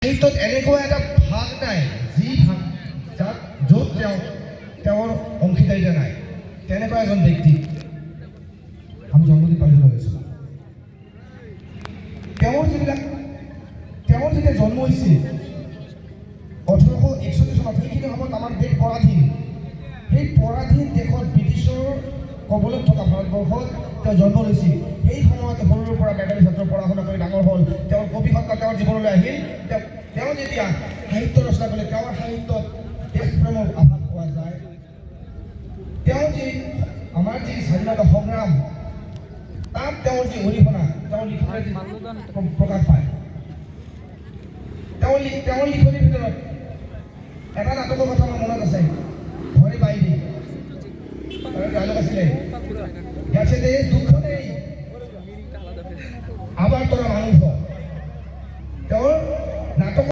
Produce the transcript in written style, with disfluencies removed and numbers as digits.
সাহিত্যত এনেকুৱা এটা ভাগ নাই যি ভাগ য'ত তেওঁৰ অংশীদাৰিতা নাই। তেনেকুৱা এজন ব্যক্তি আমি জন্ম দি পালিব লাগিছিল। তেওঁৰ যেতিয়া জন্ম হৈছিল 1861 চনত, সেইখিনি সময়ত আমাৰ দেশ পৰাধীন। সেই পৰাধীন দেশত ব্ৰিটিছৰ কবলত থকা ভাৰতবৰ্ষত তেওঁ জন্ম লৈছিল। সেই সময়ত সৰুৰে পৰা মেধাৱী ছাত্ৰ পঢ়া শুনা কৰি ডাঙৰ হ'ল। তেওঁৰ কবিসত্তা তেওঁৰ জীৱনলৈ আহিল। তেওঁ যেতিয়া সাহিত্য ৰচনা কৰিলে, তেওঁৰ সাহিত্যত দেশপ্ৰেমৰ আভাস পোৱা যায়। তেওঁ যি আমাৰ যি স্বাধীনতা সংগ্ৰাম, তাত তেওঁৰ যি অৰিহণা, তেওঁৰ লিখনিৰ যি প্ৰকাশ পায়। তেওঁৰ লিখনিৰ ভিতৰত এটা নাটকৰ কথা মোৰ মনত আছে, ঘৰে বাইৰে ডায়লগ আছিলে, গেছে দেশ দুঃখ নেই, আবাৰ তোৰা মানুষ